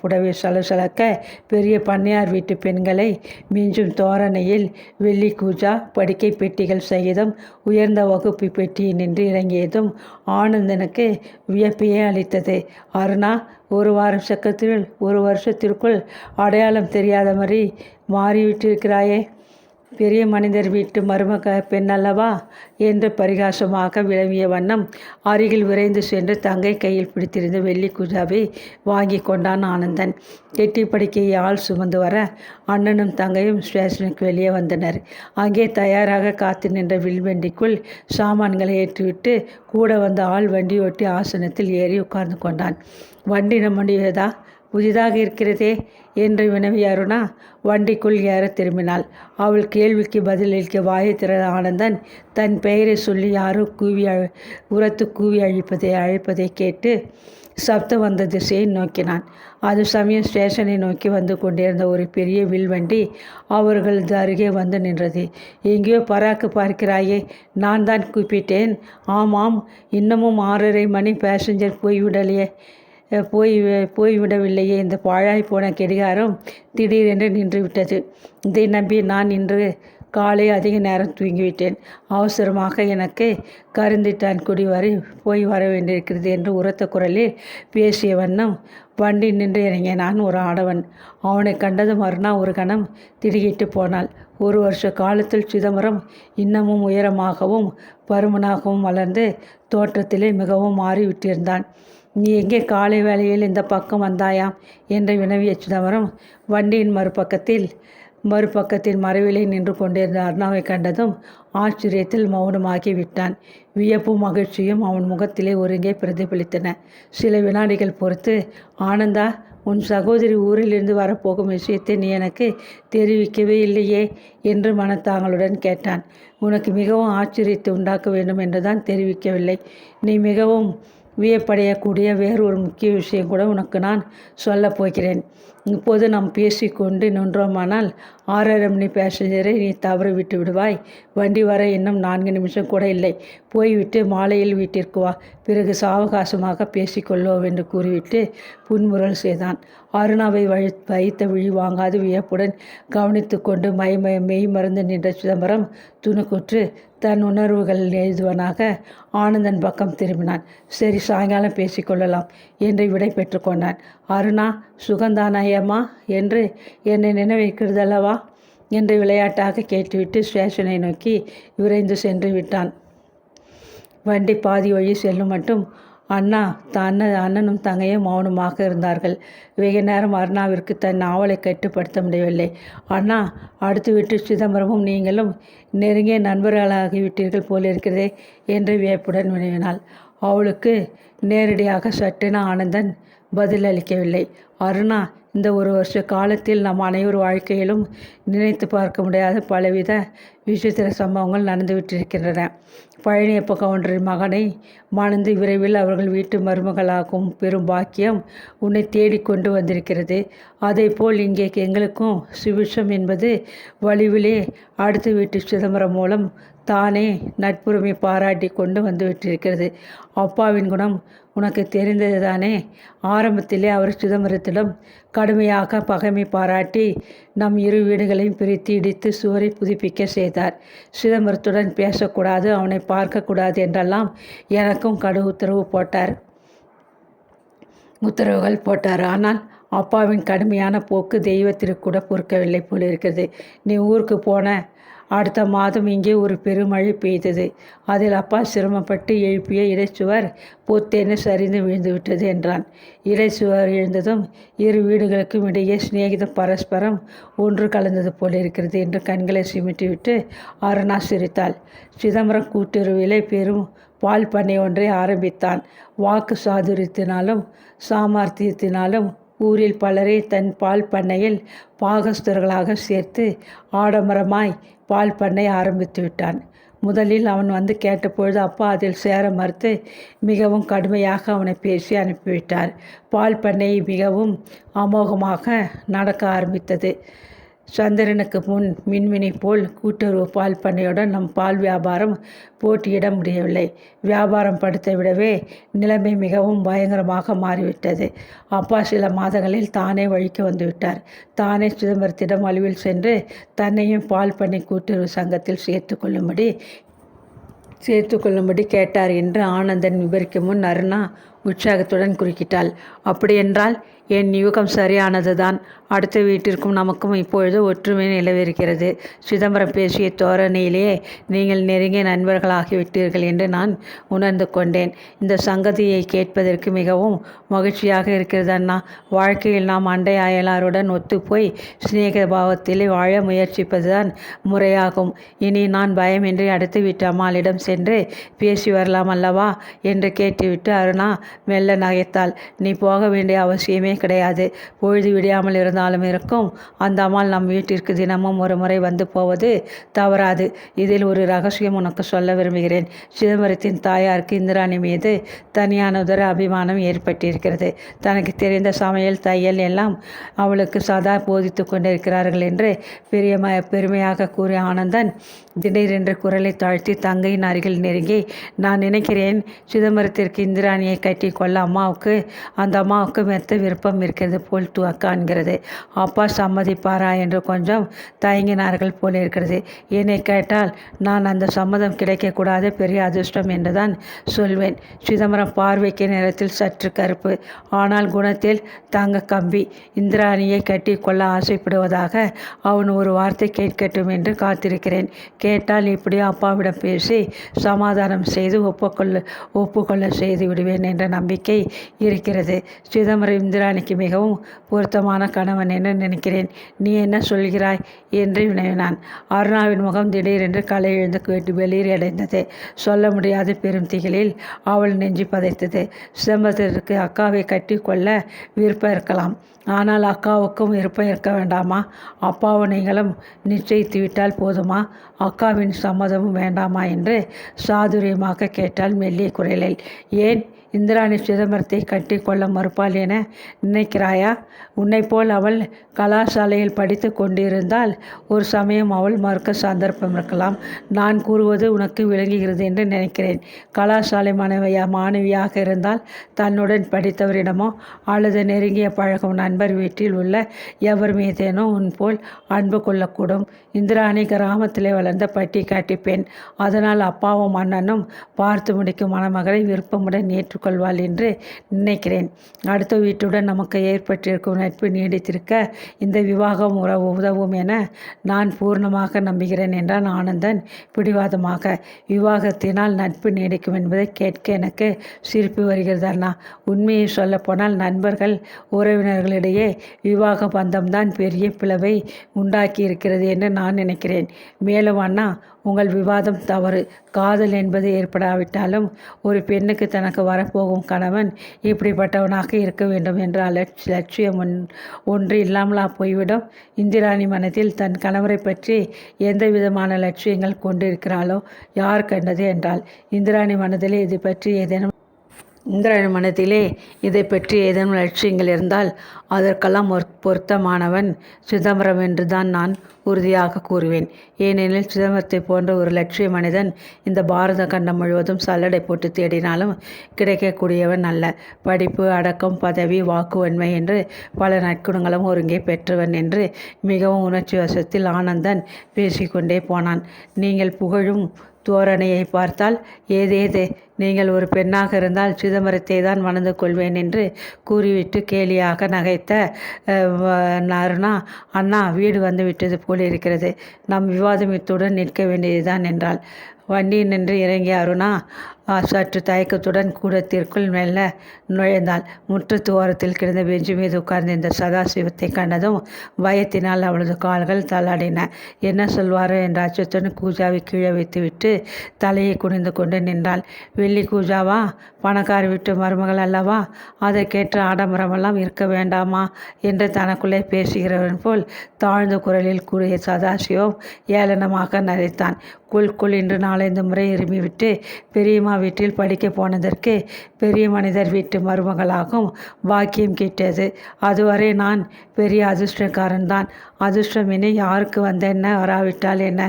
புடவை சலசலக்க பெரிய பண்ணையார் வீட்டு பெண்களை மிஞ்சும் தோரணையில் வெள்ளி கூஜா படுக்கை பெட்டிகள் சகிதம் உயர்ந்த வகுப்பு பெட்டியை நின்று இறங்கியதும் ஆனந்தனுக்கு வியப்பையே அளித்தது. அருணா, 1 வருஷத்திற்குள் அடையாளம் தெரியாத மாதிரி மாறிவிட்டிருக்கிறாயே. பெரிய மனிதர் வீட்டு மருமக பெண் அல்லவா என்று பரிகாசமாக விளம்பிய வண்ணம் அருகில் விரைந்து சென்று தங்கை கையில் பிடித்திருந்த வெள்ளி குஜாவை வாங்கி கொண்டான் ஆனந்தன். கெட்டி படுக்கையை ஆள் சுமந்து வர அண்ணனும் தங்கையும் ஸ்டேஷனுக்கு வெளியே வந்தனர். அங்கே தயாராக காத்து நின்ற வில்வண்டிக்குள் சாமான்களை ஏற்றிவிட்டு கூட வந்த ஆள் வண்டி ஓட்டி ஆசனத்தில் ஏறி உட்கார்ந்து கொண்டான். வண்டி நம்முடையதா? புதிதாக இருக்கிறதே என்று வினவி அருணா வண்டிக்குள் ஏற திரும்பினாள். அவள் கேள்விக்கு பதிலளிக்க வாயை திறந்த ஆனந்தன் தன் பெயரை சொல்லி யாரோ உரத்து கூவி அழைப்பதை கேட்டு சப்தம் வந்த திசையை நோக்கினான். அது சமயம் ஸ்டேஷனை நோக்கி வந்து கொண்டிருந்த ஒரு பெரிய வில்வண்டி அவர்களது அருகே வந்து நின்றது. எங்கேயோ பராக்கு பார்க்கிறாயே, நான் தான் கூப்பிட்டேன். ஆமாம், இன்னமும் 6:30 மணி பேசஞ்சர் போய்விடவில்லையே. இந்த பாழாய் போன கடிகாரம் திடீரென்று நின்றுவிட்டது. இதை நம்பி நான் இன்று காலை அதிக நேரம் தூங்கிவிட்டேன். அவசரமாக எனக்கு கருந்திட்டான்குடி வரை போய் வர வேண்டியிருக்கிறது என்று உரத்த குரலில் பேசிய வண்ணம் வண்டி நின்று இறங்கினான் ஒரு ஆடவன். அவனை கண்டதும் அருணா ஒரு கணம் திடுக்கிட்டு போனாள். 1 வருஷ காலத்தில் சிதம்பரம் இன்னமும் உயரமாகவும் பருமனாகவும் வளர்ந்து தோற்றத்திலே மிகவும் மாறிவிட்டிருந்தான். நீ எங்கே காலை வேளையில் இந்த பக்கம் வந்தாயாம் என்று வினவிய சிதம்பரம் வண்டியின் மறுபக்கத்தின் மறைவிலே நின்று கொண்டிருந்த அருணாவை கண்டதும் ஆச்சரியத்தில் மௌனமாகி விட்டான். வியப்பும் மகிழ்ச்சியும் அவன் முகத்திலே ஒருங்கே பிரதிபலித்தன. சில வினாடிகள் பொறுத்து, ஆனந்தா, உன் சகோதரி ஊரிலிருந்து வரப்போகும் விஷயத்தை நீ எனக்கு தெரிவிக்கவே இல்லையே என்று மனத்தாங்களுடன் கேட்டான். உனக்கு மிகவும் ஆச்சரியத்தை உண்டாக்க வேண்டும் என்றுதான் தெரிவிக்கவில்லை. நீ மிகவும் வியப்படையக்கூடிய வேறொரு முக்கிய விஷயம் கூட உனக்கு நான் சொல்லப் போகிறேன். இப்போது நாம் பேசிக்கொண்டு நின்றோமானால் 6:30 மணி பேசஞ்சரை நீ தவற விட்டு விடுவாய். வண்டி வர இன்னும் 4 நிமிஷம் கூட இல்லை. போய்விட்டு மாலையில் வீட்டிற்கு வா. பிறகு சாவகாசமாக பேசிக்கொள்ளோம் என்று கூறிவிட்டு புன்முறல் செய்தான். அருணாவை வைத்த விழி வாங்காது வியப்புடன் கவனித்து கொண்டு மெய் மறந்து நின்ற சிதம்பரம் துணுக்குற்று தன் உணர்வுகள் எழுதுவனாக ஆனந்தன் பக்கம் திரும்பினான். சரி, சாயங்காலம் பேசிக்கொள்ளலாம் என்று விடை பெற்று கொண்டான். அருணா, சுகந்தானாயம்மா என்று என்னை நினைவைக்கிறதல்லவா என்று விளையாட்டாக கேட்டுவிட்டு ஸ்டேஷனை நோக்கி விரைந்து சென்று விட்டான். வண்டி பாதி வழி செல்லும் மட்டும் அண்ணனும் தங்கையும் மௌனமாக இருந்தார்கள். வெகு நேரம் அருணாவிற்கு தன் ஆவலை கட்டுப்படுத்த முடியவில்லை. அண்ணா, அடுத்து விட்டு சிதம்பரமும் நீங்களும் நெருங்கிய நண்பர்களாகிவிட்டீர்கள் போலிருக்கிறதே என்று வியப்புடன் வினவினாள். அவளுக்கு நேரடியாக சட்டென ஆனந்தன் பதிலளிக்கவில்லை. அருணா, இந்த 1 வருஷ காலத்தில் நம் அனைவர் வாழ்க்கையிலும் நினைத்து பார்க்க முடியாத பலவித விசித்திர சம்பவங்கள் நடந்துவிட்டிருக்கின்றன. பழனியப்ப கவுண்டரின் மகனை மணந்து விரைவில் அவர்கள் வீட்டு மருமகளாகும் பெரும் பாக்கியம் உன்னை தேடிக்கொண்டு வந்திருக்கிறது. அதேபோல் இங்கே எங்களுக்கும் சுபிட்சம் என்பது வலிவிலே அடுத்த வீட்டு சிதம்பரம் மூலம் தானே நட்புரிமை பாராட்டி கொண்டு வந்துவிட்டிருக்கிறது. அப்பாவின் குணம் உனக்கு தெரிந்தது தானே. ஆரம்பத்திலே அவர் சிதம்பரத்திடம் கடுமையாக பகைமை பாராட்டி நம் 2 வீடுகளையும் பிரித்து இடித்து சுவரை புதுப்பிக்க செய்தார். சிதம்பரத்துடன் பேசக்கூடாது, அவனை பார்க்கக்கூடாது என்றெல்லாம் எனக்கும் உத்தரவுகள் போட்டார். ஆனால் அப்பாவின் கடுமையான போக்கு தெய்வத்திற்கு கூட பொறுக்கவில்லை போலிருக்கிறது. நீ ஊருக்கு போன அடுத்த மாதம் இங்கே ஒரு பெருமழை பெய்தது. அதில் அப்பா சிரமப்பட்டு எழுப்பிய இடைச்சுவர் பொத்தேன்னு சரிந்து விழுந்துவிட்டது என்றான். இடைச்சுவர் எழுந்ததும் 2 வீடுகளுக்கும் இடையே சிநேகிதம் பரஸ்பரம் ஒன்று கலந்தது போலிருக்கிறது என்று கண்களை சிமிட்டிவிட்டு அருணா சிரித்தாள். சிதம்பரம் கூட்டுறவிலே பெரும் பால் பண்ணை ஒன்றை ஆரம்பித்தான். வாக்கு சாமர்த்தியத்தினாலும் ஊரில் பலரை தன் பால் பண்ணையில் பாகஸ்தர்களாக சேர்த்து ஆடம்பரமாய் பால் பண்ணை ஆரம்பித்து விட்டான். முதலில் அவன் வந்து கேட்டபொழுது அப்பா அதில் சேர மறுத்து மிகவும் கடுமையாக அவனை பேசி அனுப்பிவிட்டார். பால் பண்ணை மிகவும் அமோகமாக நடக்க ஆரம்பித்தது. சந்திரனுக்கு முன் மின்மினி போல் கூட்டுறவு பால் பண்ணையுடன் நம் பால் வியாபாரம் போட்டியிட முடியவில்லை. வியாபாரம் படுத்த விடவே நிலைமை மிகவும் பயங்கரமாக மாறிவிட்டது. அப்பா சில மாதங்களில் தானே வழிக்கு வந்துவிட்டார். தானே சிதம்பரத்திடம் அலுவல் சென்று தன்னையும் பால் பண்ணை கூட்டுறவு சங்கத்தில் சேர்த்து கொள்ளும்படி கேட்டார் என்று ஆனந்தன் விவரிக்கும் முன் அருணா உற்சாகத்துடன் குறுக்கிட்டாள். அப்படியென்றால் என் யூகம் சரியானதுதான். அடுத்த வீட்டிற்கும் நமக்கும் இப்பொழுது ஒற்றுமை நிலவிருக்கிறது. சிதம்பரம் பேசிய தோரணையிலேயே நீங்கள் நெருங்கிய நண்பர்களாகிவிட்டீர்கள் என்று நான் உணர்ந்து கொண்டேன். இந்த சங்கதியை கேட்பதற்கு மிகவும் மகிழ்ச்சியாக இருக்கிறது அண்ணா. வாழ்க்கையில் நாம் அண்டை அயலாருடன் ஒத்துப்போய் சிநேக பாவத்திலே வாழ முயற்சிப்பதுதான் முறையாகும். இனி நான் பயமின்றி அடுத்த வீட்டு அம்மாளிடம் சென்று பேசி வரலாம் அல்லவா என்று கேட்டுவிட்டு அருணா மெல்ல நகைத்தாள். நீ போக வேண்டிய அவசியமே கிடையாது. பொழுது விடியாமல் இருந்தாலும் இருக்கும். அந்த அம்மாள் நம் வீட்டிற்கு தினமும் ஒரு முறை வந்து போவது தவறாது. இதில் ஒரு ரகசியம் உனக்கு சொல்ல விரும்புகிறேன். சிதம்பரத்தின் தாயாருக்கு இந்திராணி மீது தனியானதொரு அபிமானம் ஏற்பட்டிருக்கிறது. தனக்கு தெரிந்த சமையல், தையல் எல்லாம் அவளுக்கு சதா போதித்து கொண்டிருக்கிறார்கள் என்று பெருமையாக கூறிய ஆனந்தன் திடீரென்று குரலை தாழ்த்தி தங்கையின் அருகில் நெருங்கி, நான் நினைக்கிறேன் சிதம்பரத்திற்கு இந்திராணியை கட்டி கொள்ள அந்த அம்மாவுக்கு மெத்த விருப்பம் இருக்கிறது போல் காண்கிறது. அப்பா சம்மதிப்பாரா என்று கொஞ்சம் தயங்கினார்கள் போல் இருக்கிறது. என்னை கேட்டால் நான் அந்த சம்மதம் கிடைக்கக்கூடாத பெரிய அதிர்ஷ்டம் என்றுதான் சொல்வேன். சிதம்பரம் பார்வைக்கு நேரத்தில் சற்று கருப்பு, ஆனால் குணத்தில் தங்க கம்பி. இந்திராணியை கட்டி கொள்ள ஆசைப்படுவதாக அவன் ஒரு வார்த்தை கேட்கட்டும் என்று காத்திருக்கிறேன். கேட்டால் இப்படியோ அப்பாவிடம் பேசி சமாதானம் செய்து ஒப்புக்கொள்ள செய்து விடுவேன் என்ற நம்பிக்கை இருக்கிறது. சிதம்பரம் இந்திராணிக்கு மிகவும் பொருத்தமான கணவன் என்று நினைக்கிறேன். நீ என்ன சொல்கிறாய் என்று வினவினான். அருணாவின் முகம் திடீரென்று களை எழுந்து வெளியடைந்தது. சொல்ல முடியாத பெரும் திகிலில் அவள் நெஞ்சு பதைத்தது. சிதம்பரத்திற்கு அக்காவை கட்டி கொள்ள விருப்பம் இருக்கலாம். ஆனால் அக்காவுக்கும் விருப்பம் இருக்க வேண்டாமா? அப்பாவும் நீங்களும் நிச்சயித்து விட்டால் போதுமா? அக்காவின் சம்மதமும் வேண்டாமா என்று சாதுரியமாக கேட்டால் மெல்லிய குரலில். ஏன் இந்திராணி சிதம்பரத்தை கட்டி கொள்ள மறுப்பாள் என நினைக்கிறாயா? உன்னை போல் அவள் கலாசாலையில் படித்து கொண்டிருந்தால் ஒரு சமயம் அவள் மறுக்க சந்தர்ப்பம் இருக்கலாம். நான் கூறுவது உனக்கு விளங்குகிறது என்று நினைக்கிறேன். கலாசாலை மாணவியாக இருந்தால் தன்னுடன் படித்தவரிடமோ அல்லது நெருங்கிய பழகும் நண்பர் வீட்டில் உள்ள எவர் மீதேனோ உன் போல் அன்பு கொள்ளக்கூடும். இந்திராணி கிராமத்திலே வளர்ந்த பட்டி காட்டி பெண். அதனால் அப்பாவும் அண்ணனும் பார்த்து முடிக்கும் மணமகளை விருப்பமுடன் ஏற்றுக்கொள்வாள் என்று நினைக்கிறேன். அடுத்த வீட்டுடன் நமக்கு ஏற்பட்டிருக்கும் நட்பு நீடித்திருக்க இந்த விவாகம் உதவும் என நான் பூர்ணமாக நம்புகிறேன் என்றான் ஆனந்தன் பிடிவாதமாக. விவாகத்தினால் நட்பு நீடிக்கும் என்பதை கேட்க எனக்கு சிரிப்பு வருகிறது அண்ணா. உண்மையை சொல்லப்போனால் நண்பர்கள் உறவினர்களிடையே விவாக பந்தம்தான் பெரிய பிளவை உண்டாக்கி இருக்கிறது என்று நான் நினைக்கிறேன். மேலும் அண்ணா, உங்கள் விவாதம் தவறு. காதல் என்பது ஏற்படாவிட்டாலும் ஒரு பெண்ணுக்கு தனக்கு வரப்போகும் கணவன் இப்படிப்பட்டவனாக இருக்க வேண்டும் என்ற லட்சியம் ஒன்று இல்லாமலா போய்விடும்? இந்திராணி மனத்தில் தன் கணவரை பற்றி எந்த விதமான லட்சியங்கள் கொண்டிருக்கிறாளோ யார் கண்டது என்றாள். இந்திராணி மனதிலே இதை பற்றி ஏதேனும் லட்சியங்கள் இருந்தால் அதற்கெல்லாம் பொருத்தமானவன் சிதம்பரம் என்று தான் நான் உறுதியாக கூறுவேன். ஏனெனில் சிதம்பரத்தை போன்ற ஒரு லட்சிய மனிதன் இந்த பாரத கண்டம் முழுவதும் சல்லடை போட்டு தேடினாலும் கிடைக்கக்கூடியவன் அல்ல. படிப்பு, அடக்கம், பதவி, வாக்குவன்மை என்று பல நற்குணங்களும் ஒருங்கே பெற்றவன் என்று மிகவும் உணர்ச்சி வசத்தில் ஆனந்தன் பேசிக்கொண்டே போனான். நீங்கள் புகழும் தோரணையை பார்த்தால் ஏதேது நீங்கள் ஒரு பெண்ணாக இருந்தால் சிதம்பரத்தை தான் மணந்து கொள்வேன் என்று கூறிவிட்டு கேலியாக நகைத்த அருணா, அண்ணா, வீடு வந்து விட்டது போல் இருக்கிறது. நம் விவாதம் இத்துடன் நிற்க வேண்டியதுதான் என்றாள். வண்டியில் நின்று இறங்கிய அருணா சற்று தயக்கத்துடன் கூடத்திற்குள் மெல்ல நுழைந்தாள். முற்றத்து ஓரத்தில் கிடந்த பெஞ்சு மீது உட்கார்ந்திருந்த சதாசிவத்தை கண்டதும் பயத்தினால் அவளது கால்கள் தள்ளாடின. என்ன சொல்வாரோ என்ற அச்சத்துடன் கூஜாவை கீழே வைத்துவிட்டு தலையை குனிந்து கொண்டு நின்றாள். வெள்ளி கூஜாவா? பணக்கார வீட்டு மருமகள் அல்லவா? அதற்கேற்ற ஆடம்பரமெல்லாம் இருக்க வேண்டாமா என்று தனக்குள்ளே பேசுகிறவன் போல் தாழ்ந்த குரலில் கூறிய சதாசிவம் ஏளனமாக நரைத்தான். குள் என்று 4-5 முறை இருமிவிட்டு பெரியம்மா வீட்டில் படிக்க போனதற்கு பெரிய மனிதர் வீட்டு மருமகளாகும் பாக்கியம் கிட்டது. அதுவரை நான் பெரிய அதிர்ஷ்டக்காரன்தான். அதிர்ஷ்டம் இனி யாருக்கு வந்தென்ன, வராவிட்டால் என்ன,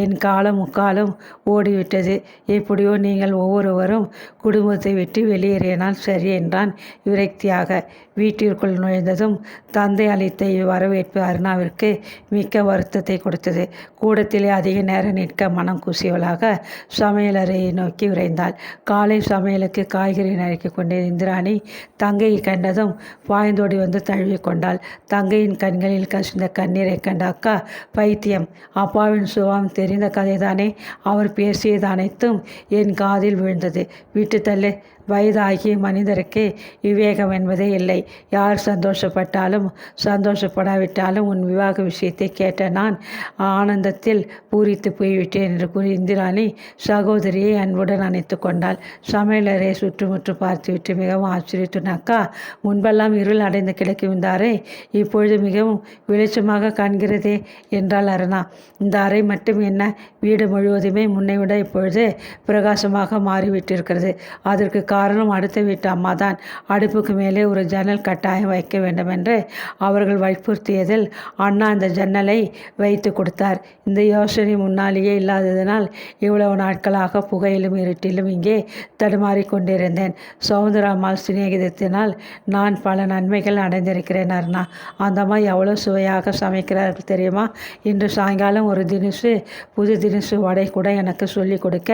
என் காலம் முக்காலும் ஓடிவிட்டது. எப்படியோ நீங்கள் ஒவ்வொருவரும் குடும்பத்தை விட்டு வெளியேறினால் சரி என்றான் விரக்தியாக. வீட்டிற்குள் நுழைந்ததும் தந்தை அளித்த வரவேற்பு அருணாவிற்கு மிக்க வருத்தத்தை கொடுத்தது. கூடத்திலே அதிக நேரம் நிற்க மனம் கூசியவளாக சமையலறையை நோக்கி விரைந்தாள். காலை சமையலுக்கு காய்கறி நறுக்கி கொண்ட இந்திராணி தங்கையை கண்டதும் பாய்ந்தோடி வந்து தழுவி கொண்டாள். தங்கையின் கண்களில் கசிந்த கண்ணீரை கண்ட அக்கா, பைத்தியம், அப்பாவின் சுபாவம் தெரிந்த கதைதானே. அவர் பேசியது அனைத்தும் என் காதில் விழுந்தது. விட்டு தள்ளு. வயதாகிய மனிதருக்கு விவேகம் என்பதே இல்லை. யார் சந்தோஷப்பட்டாலும் சந்தோஷப்படாவிட்டாலும் உன் விவாக விஷயத்தை கேட்ட நான் ஆனந்தத்தில் பூரித்து போய்விட்டேன் என்று கூறி இந்திராணி சகோதரியை அன்புடன் அணைத்து கொண்டாள். சமையலறையை சுற்றுமுற்று பார்த்துவிட்டு மிகவும் ஆச்சரியத்துடன், அக்கா, முன்பெல்லாம் இருள் அடைந்து கிடக்கும் இந்த அறை இப்பொழுது மிகவும் வெளிச்சமாக காண்கிறதே என்றாள் அருணா. இந்த அறை மட்டும் என்ன, வீடு முழுவதுமே முன்னை விட இப்பொழுது பிரகாசமாக மாறிவிட்டிருக்கிறது. அதற்கு காரணம் அடுத்த வீட்டு அம்மா தான். அடுப்புக்கு மேலே ஒரு ஜன்னல் கட்டாயம் வைக்க வேண்டுமென்று அவர்கள் வற்புறுத்தியதில் அண்ணா அந்த ஜன்னலை வைத்து கொடுத்தார். இந்த யோசனை முன்னாலேயே இல்லாததனால் இவ்வளவு நாட்களாக புகையிலும் இருட்டிலும் இங்கே தடுமாறி கொண்டிருந்தேன். சௌந்தராம்மாள் சிநேகிதத்தினால் நான் பல நன்மைகள் அடைந்திருக்கிறேன் அருணா. அந்த அம்மா எவ்வளோ சுவையாக சமைக்கிறார்கள் தெரியுமா? இன்று சாயங்காலம் ஒரு புது தினுசு வடை கூட எனக்கு சொல்லிக் கொடுக்க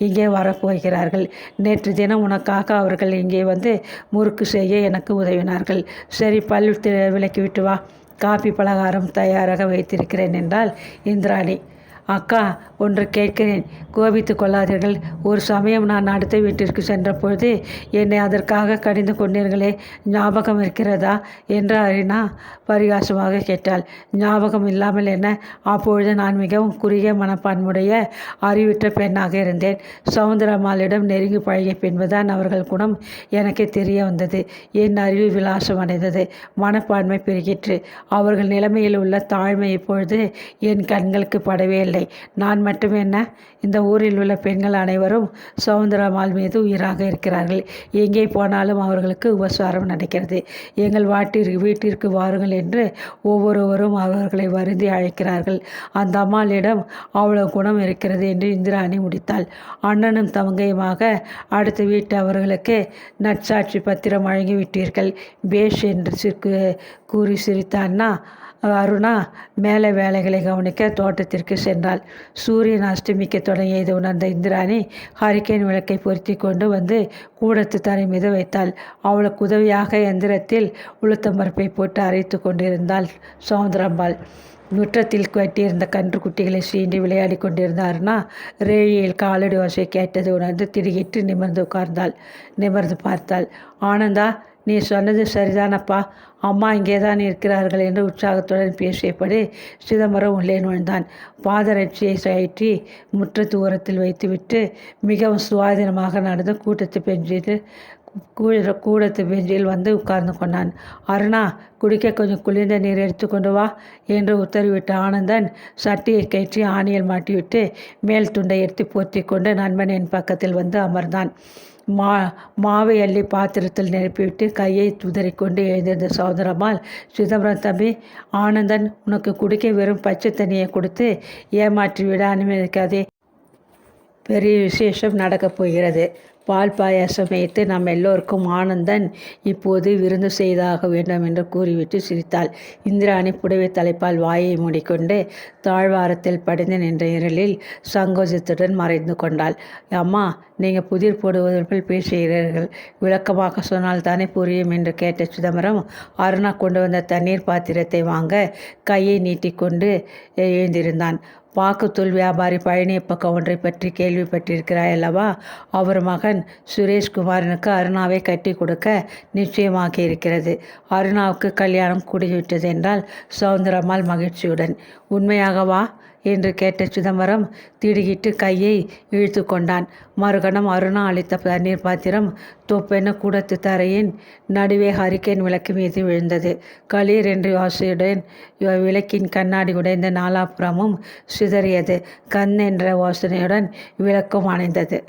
இங்கே வரப்போகிறார்கள். நேற்று தினம் உனக்காக அவர்கள் இங்கே வந்து முறுக்கு செய்ய எனக்கு உதவினார்கள். சரி, பல் விளக்கி விட்டு வா, காபி பலகாரம் தயாராக வைத்திருக்கிறேன் என்றாள் இந்திராணி. அக்கா, ஒன்று கேட்கிறேன், கோபித்து கொள்ளாதீர்கள். ஒரு சமயம் நான் அடுத்த வீட்டிற்கு சென்ற பொழுது என்னை அதற்காக கடிந்து கொண்டீர்களே, ஞாபகம் இருக்கிறதா என்று அருணா பரிகாசமாக கேட்டாள். ஞாபகம் இல்லாமல் என்ன? அப்பொழுது நான் மிகவும் குறுகிய மனப்பான்முடைய அறிவிட்ட பெண்ணாக இருந்தேன். சௌந்தரம்மாளிடம் நெருங்கி பழகிய பின்புதான் அவர்கள் குணம் எனக்கு தெரிய வந்தது. என் அறிவு விலாசம் அடைந்தது, மனப்பான்மை பெருகிற்று. அவர்கள் நிலைமையில் உள்ள தாழ்மை இப்பொழுது என் கண்களுக்கு படவே இல்லை. நான் மட்டும் என்ன, இந்த ஊரில் உள்ள பெண்கள் அனைவரும் சௌந்தரம்மாள் மீது உயிராக இருக்கிறார்கள். எங்கே போனாலும் அவர்களுக்கு உபசாரம் நடக்கிறது. எங்கள் வீட்டிற்கு வாருங்கள் என்று ஒவ்வொருவரும் அவர்களை வருந்தி அழைக்கிறார்கள். அந்த அம்மாளிடம் அவ்வளவு குணம் இருக்கிறது என்று இந்திராணி முடித்தாள். அண்ணனும் தங்கையுமாக அடுத்த வீட்டு அவர்களுக்கு நற்சாட்சி பத்திரம் வழங்கிவிட்டீர்கள். பேஷ் என்று கூறி சிரித்த அருணா மேலே வேலைகளை கவனிக்க தோட்டத்திற்கு சென்றாள். சூரியன் அஸ்தமிக்க தொடங்கியது உணர்ந்த இந்திராணி ஹரிக்கேன் விளக்கை பொருத்தி கொண்டு வந்து கூடத்து தரை மீது வைத்தாள். அவளுக்கு உதவியாக எந்திரத்தில் உளுத்தம்பருப்பை போட்டு அரைத்து கொண்டிருந்தாள் சௌந்தரம்பாள். முற்றத்தில் கட்டியிருந்த கன்று குட்டிகளை சீண்டி விளையாடி கொண்டிருந்த அருணா ரேழியில் காலடி ஓசை கேட்டது உணர்ந்து திடுகிட்டு நிமிர்ந்து பார்த்தாள். ஆனந்தா, நீ சொன்னது சரிதானப்பா, அம்மா இங்கே தான் இருக்கிறார்கள் என்று உற்சாகத்துடன் பேசியபடி சிதம்பரம் உள்ளே நுழைந்தான். பாதரட்சியை கழற்றி முற்றத்து ஓரத்தில் வைத்துவிட்டு மிகவும் சுவாதீனமாக நடந்து கூடத்து பெஞ்சில் வந்து உட்கார்ந்து கொண்டான். அருணா, குடிக்க கொஞ்சம் குளிர்ந்த நீர் எடுத்து கொண்டு வா என்று உத்தரவிட்ட ஆனந்தன் சட்டியை கயிற்றி ஆணியில் மாட்டிவிட்டு மேல் துண்டை எடுத்து போர்த்தி கொண்டு நண்பனின் பக்கத்தில் வந்து அமர்ந்தான். மாவை அள்ளி பாத்திரத்தில் நிரப்பிவிட்டு கையை துதறிக்கொண்டு எழுந்திருந்த சௌந்தரம்மாள், சிதம்பரம் தம்பி, ஆனந்தன் உனக்கு குடிக்க வெறும் பச்சை தண்ணியை கொடுத்து ஏமாற்றி விட அனுமதிக்காதே. பெரிய விசேஷம் நடக்கப் போகிறது. பால் பாயாசம் வைத்து நம் எல்லோருக்கும் ஆனந்தன் இப்போது விருந்து செய்தாக வேண்டும் என்று கூறிவிட்டு சிரித்தாள். இந்திராணி புடவை தலைப்பால் வாயை மூடிக்கொண்டு தாழ்வாரத்தில் படிந்து நின்ற இருளில் சங்கோஜத்துடன் மறைந்து கொண்டாள். அம்மா, நீங்கள் புதிர் போடுவதற்குள் பேசுகிறீர்கள், விளக்கமாக சொன்னால் தானே புரியும் என்று கேட்ட சிதம்பரம் அருணா கொண்டு வந்த தண்ணீர் பாத்திரத்தை வாங்க கையை நீட்டிக்கொண்டு எழுந்திருந்தான். பாக்குத்தூள் வியாபாரி பழனியப்ப கவுண்டரை பற்றி கேள்விப்பட்டிருக்கிறாய் அல்லவா? அவர் மகன் சுரேஷ்குமாரனுக்கு அருணாவை கட்டி கொடுக்க நிச்சயமாகி இருக்கிறது. அருணாவுக்கு கல்யாணம் கூடிவிட்டது என்றால் சௌந்தரம்மாள் மகிழ்ச்சியுடன். உண்மையாகவா என்று கேட்ட சிதம்பரம் திடுகிட்டு கையை இழுத்து கொண்டான். மறுகணம் அருணா அளித்த தண்ணீர் பாத்திரம் தொப்பென கூடத்து தரையின் நடுவே ஹரிக்கேன் விளக்கு மீது விழுந்தது. களீர் என்று ஓசையுடன் விளக்கின் கண்ணாடி உடைந்த நாலாபுறமும் சிதறியது. கண் என்ற யோசனையுடன் விளக்கும் அணைந்தது.